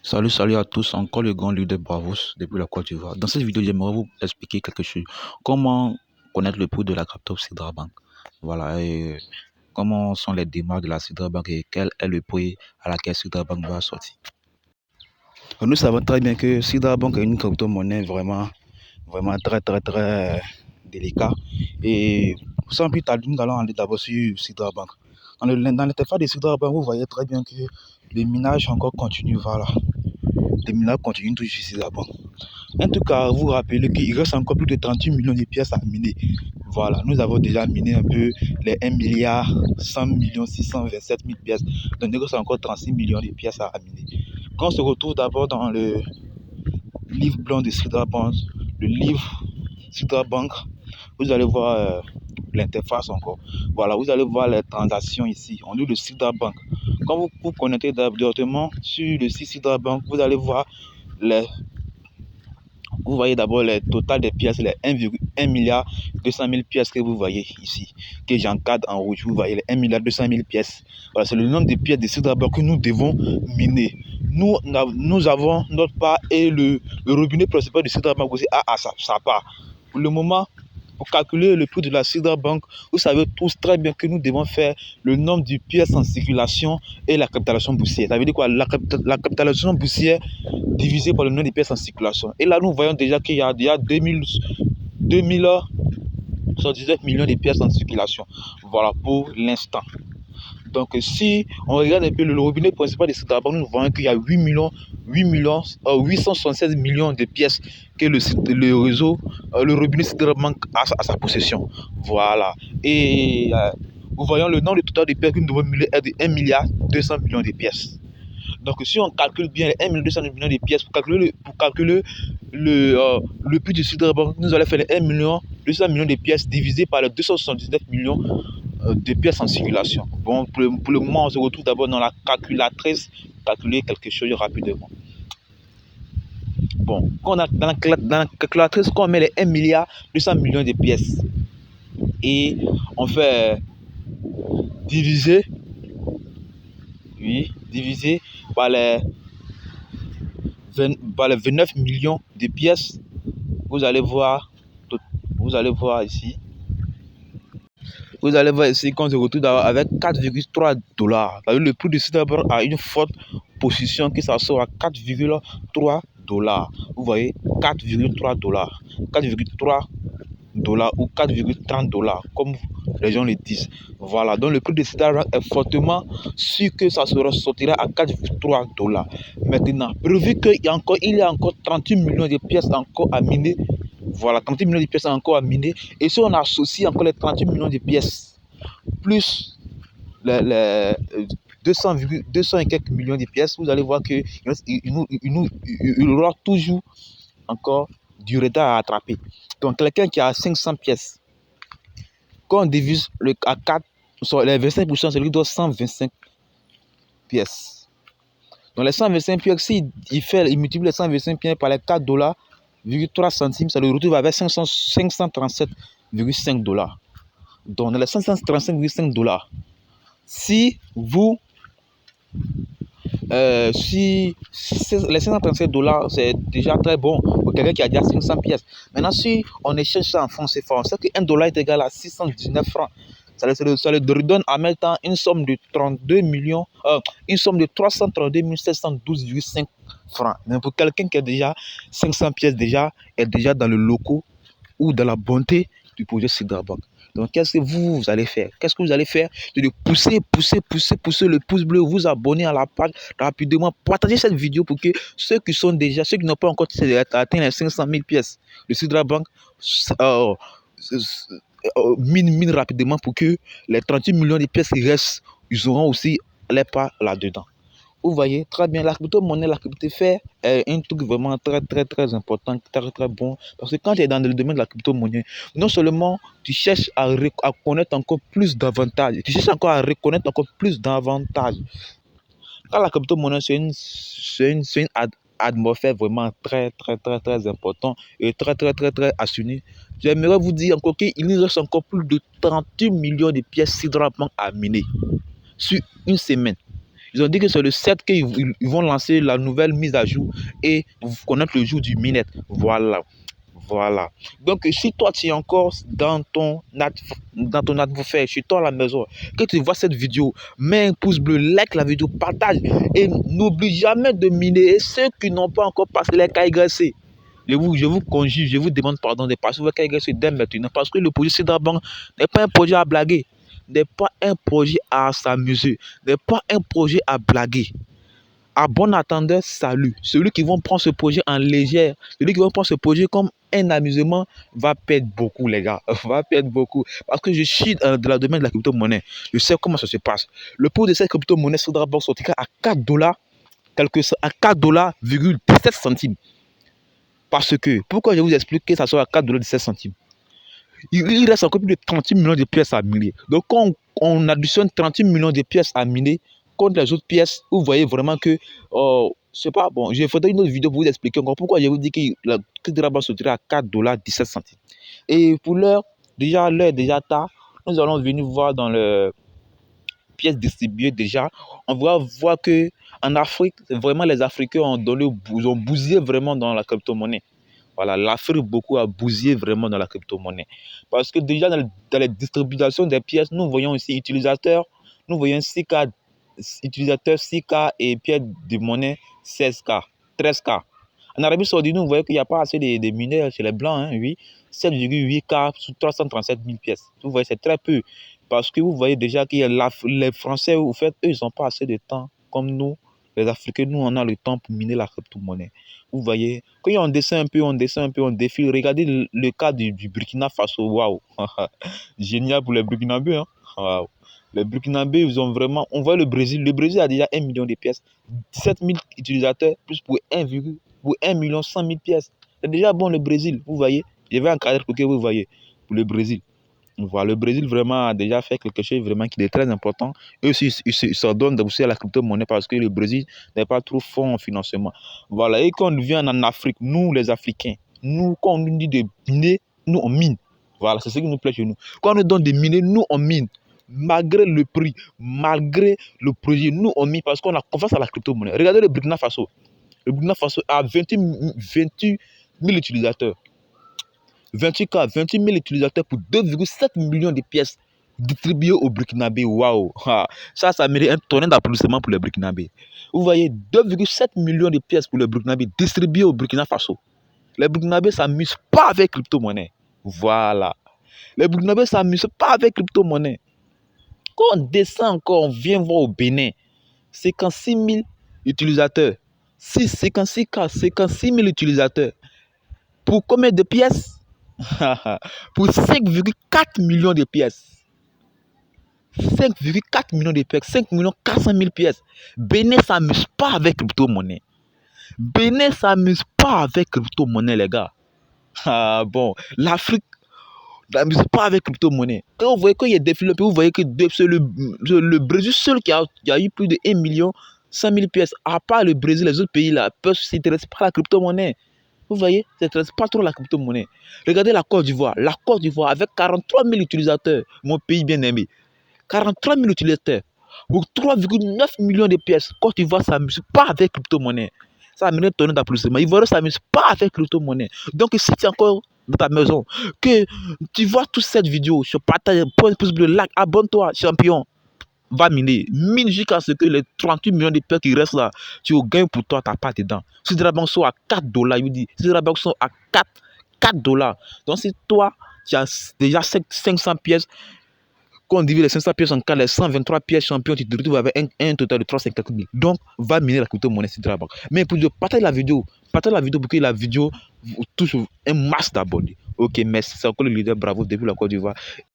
Salut à tous, encore le grand leader Bravos depuis la Côte d'Ivoire. Dans cette vidéo, j'aimerais vous expliquer quelque chose. Comment connaître le prix de la crypto Sidra Bank. Voilà, et comment sont les démarches de la Sidra Bank et quel est le prix à laquelle Sidra Bank va sortir. Nous savons très bien que Sidra Bank est une crypto-monnaie vraiment très délicat. Et sans plus tarder, nous allons aller d'abord sur Sidra Bank. Dans l'interface de Sidra Bank, vous voyez très bien que le minage encore continue, voilà. Les minages continuent toujours sur Sidra Bank. En tout cas, vous rappelez qu'il reste encore plus de 38 millions de pièces à miner. Voilà, nous avons déjà miné un peu les 1 milliard 100 millions 627 000 pièces. Donc il reste encore 36 millions de pièces à miner. Quand on se retrouve d'abord dans le livre blanc de Sidra Bank, le livre Sidra Bank, vous allez voir l'interface encore. Voilà, vous allez voir les transactions ici. On dit le Sidra Bank. Quand vous vous connectez directement sur le site Sidra Bank, vous allez voir vous voyez d'abord le total des pièces, les 1,1 milliard 200 000 pièces que vous voyez ici, que j'encadre en rouge. Vous voyez les 1 milliard 200 000 pièces. Voilà, c'est le nombre de pièces de Sidra Bank que nous devons miner. Nous avons notre part et le robinet principal de Sidra Bank aussi a sa part. Pour le moment, pour calculer le prix de la Sidra Bank, vous savez tous très bien que nous devons faire le nombre de pièces en circulation et la capitalisation boursière. Ça veut dire quoi? La capitalisation boursière divisé par le nombre de pièces en circulation. Et là, nous voyons déjà qu'il y a 2079 millions de pièces en circulation. Voilà pour l'instant. Donc, si on regarde un peu le robinet principal de Sidra Bank, nous voyons qu'il y a 876 millions de pièces que le réseau, le robinet Sidra Bank a à sa possession. Voilà. Et vous voyez le nombre total de pièces que nous devons miner est de 1 milliard 200 millions de pièces. Donc, si on calcule bien les 1 200 millions de pièces, pour calculer le prix du Sidra Bank, nous allons faire les 1 200 millions de pièces divisé par les 279 millions de pièces en circulation. Bon, pour le moment, on se retrouve d'abord dans la calculatrice, calculer quelque chose rapidement. Bon, dans la calculatrice, quand on met les 1 milliard 200 millions de pièces et on fait diviser par les 29 millions de pièces, vous allez voir ici. Vous allez voir ici qu'on se retrouve avec 4,3 $. Le prix de Sidra Bank a une forte position qui s'assoit à 4,3 $. Vous voyez, 4,3 $. 4,3 $ ou 4,30 $, comme les gens le disent. Voilà, donc le prix de Sidra Bank est fortement sûr que ça se ressortira à 4,3 $. Maintenant, prévu qu'il y a encore 38 millions de pièces encore à miner. Voilà, 38 millions de pièces encore à miner. Et si on associe encore les 38 millions de pièces, plus les 200 et quelques millions de pièces, vous allez voir qu'il y aura toujours encore du retard à attraper. Donc, quelqu'un qui a 500 pièces, quand on divise à 4, les 25%, c'est lui qui doit 125 pièces. Donc, les 125 pièces, s'il multiplie les 125 pièces par les 4 $,3 centimes, ça le retrouve avec 537,5 $. Donc, dans les 535,5 $, si les 537 $, c'est déjà très bon pour quelqu'un qui a déjà 500 pièces. Maintenant, si on échange ça en francs CFA, on sait que 1 $ est égal à 619 francs. Ça le redonne en même temps une somme de 332 712,5 francs. Mais pour quelqu'un qui a déjà 500 pièces, est déjà dans le loco ou dans la bonté du projet Sidra Bank. Donc, qu'est-ce que vous allez faire? Qu'est-ce que vous allez faire? De pousser le pouce bleu, vous abonner à la page rapidement, partager cette vidéo pour que ceux qui n'ont pas encore atteint les 500 000 pièces de Sidra Bank mine rapidement pour que les 38 millions de pièces qui restent, ils auront aussi les pas là-dedans. Vous voyez très bien, la crypto-monnaie, la crypto-fer est un truc vraiment très important, très bon. Parce que quand tu es dans le domaine de la crypto-monnaie, non seulement tu cherches à connaître encore plus d'avantages, tu cherches encore à reconnaître encore plus d'avantages. Quand la crypto-monnaie, c'est une atmosphère vraiment très important et très assurée. J'aimerais vous dire encore qu'il nous reste encore plus de 38 millions de pièces Sidra Bank à miner sur une semaine. Ils ont dit que c'est le 7 qu'ils vont lancer la nouvelle mise à jour et connaître le jour du minette. Voilà. Voilà. Donc, si toi, tu es encore dans ton atmosphère, chez toi à la maison, que tu vois cette vidéo, mets un pouce bleu, like la vidéo, partage et n'oublie jamais de miner. Et ceux qui n'ont pas encore passé les KYC, je vous conjure, je vous demande pardon de passer vos KYC dès maintenant parce que le projet Sidrabank n'est pas un projet à blaguer, n'est pas un projet à s'amuser, n'est pas un projet à blaguer. À bon entendeur, salut. Celui qui va prendre ce projet en légère, celui qui va prendre ce projet comme un amusement, va perdre beaucoup, les gars. Va perdre beaucoup. Parce que je suis dans le domaine de la crypto-monnaie. Je sais comment ça se passe. Le cours de cette crypto-monnaie sera sortira à 4 dollars, à 4 dollars, 17 centimes. Parce que, pourquoi je vous explique que ça sera à 4 dollars 17 centimes? Il reste encore plus de 38 millions de pièces à miner. Donc, quand on additionne 38 millions de pièces à miner contre les autres pièces, vous voyez vraiment que, je sais pas, bon, je ferai une autre vidéo pour vous expliquer encore pourquoi je vous dis que la Sidrabank sortira à 4 dollars 17 centimes. Et pour l'heure déjà tard, nous allons venir voir dans le pièces distribuées déjà. On va voir que en Afrique, vraiment les Africains ont bousillé vraiment dans la crypto-monnaie. Voilà, l'Afrique beaucoup a bousillé vraiment dans la crypto-monnaie. Parce que déjà dans les distributions des pièces, nous voyons aussi utilisateurs, nous voyons 6K, utilisateurs 6K et pièces de monnaie 16K, 13K. En Arabie Saoudite, nous voyons qu'il n'y a pas assez de mineurs chez les Blancs, hein, oui. 7,8K sur 337 000 pièces. Vous voyez, c'est très peu. Parce que vous voyez déjà que les Français, en fait, eux, ils n'ont pas assez de temps comme nous. Les Africains, nous, on a le temps pour miner la crypto-monnaie. Vous voyez, quand on descend un peu, on défile. Regardez le cas du Burkina Faso. Waouh! Génial pour les Burkinabés. Hein? Waouh! Les Burkinabés, ils ont vraiment. On voit le Brésil. Le Brésil a déjà 1 million de pièces. 17 000 utilisateurs, plus pour 1 million 100 000 pièces. C'est déjà bon le Brésil. Vous voyez? Je vais encadrer pour que vous voyez. Pour le Brésil. Voilà, le Brésil vraiment a déjà fait quelque chose vraiment qui est très important. Eux aussi, ils se donnent aussi à la crypto-monnaie parce que le Brésil n'est pas trop fort en financement. Voilà, et quand on vient en Afrique, nous les Africains, nous, quand on nous dit de miner, nous on mine. Voilà, c'est ce qui nous plaît chez nous. Quand on nous donne de miner, nous on mine. Malgré le prix, malgré le projet, nous on mine parce qu'on a confiance à la crypto-monnaie. Regardez le Burkina Faso. Le Burkina Faso a 28 000 utilisateurs. 28K, 28 000 utilisateurs pour 2,7 millions de pièces distribuées au Burkinabé. Waouh! Ça mérite un tonnerre d'applaudissements pour le Burkinabé. Vous voyez, 2,7 millions de pièces pour le Burkinabé distribuées au Burkina Faso. Les Burkinabés ne s'amusent pas avec crypto-monnaie. Voilà. Les Burkinabés ne s'amusent pas avec crypto-monnaie. Quand on descend encore, on vient voir au Bénin, 56 000 utilisateurs. 56K, 56 000 utilisateurs. Pour combien de pièces? Pour 5,4 millions de pièces. 5,4 millions de pièces. 5 400 000 pièces. Bénin ne s'amuse pas avec crypto-monnaie. Bénin ne s'amuse pas avec crypto-monnaie, les gars. Bon, l'Afrique ne s'amuse pas avec crypto-monnaie. Quand vous voyez qu'il y a des défilé, vous voyez que c'est le Brésil seul qui a eu plus de 1 million 100 000 pièces. À part le Brésil, les autres pays là peuvent s'intéresser pas à la crypto-monnaie. Vous voyez, ça ne pas trop la crypto-monnaie. Regardez la Côte d'Ivoire. La Côte d'Ivoire avec 43 000 utilisateurs, mon pays bien aimé. 43 000 utilisateurs pour 3,9 millions de pièces. Côte d'Ivoire ne s'amuse pas avec crypto-monnaie. Ça mérite un tonnerre d'applaudissements. Ivoire ne s'amuse pas avec crypto-monnaie. Donc si tu es encore dans ta maison, que tu vois toute cette vidéo, je partage, prends un pouce bleu, like, abonne-toi, champion. Va miner. Mine jusqu'à ce que les 38 millions de pièces qui restent là, tu gagnes pour toi, tu n'as pas dedans. Si Sidrabank sont à 4 dollars, il dit, si Sidrabank sont à 4 dollars. Donc si toi, tu as déjà 500 pièces, quand on divise les 500 pièces en 4, les 123 pièces champion, tu te retrouves avec un total de 350 000. Donc, va miner la crypto-monnaie Sidrabank. Mais pour partager la vidéo pour que la vidéo touche un masse d'abonnés. Ok, merci. C'est encore le leader, bravo, depuis la Côte d'Ivoire.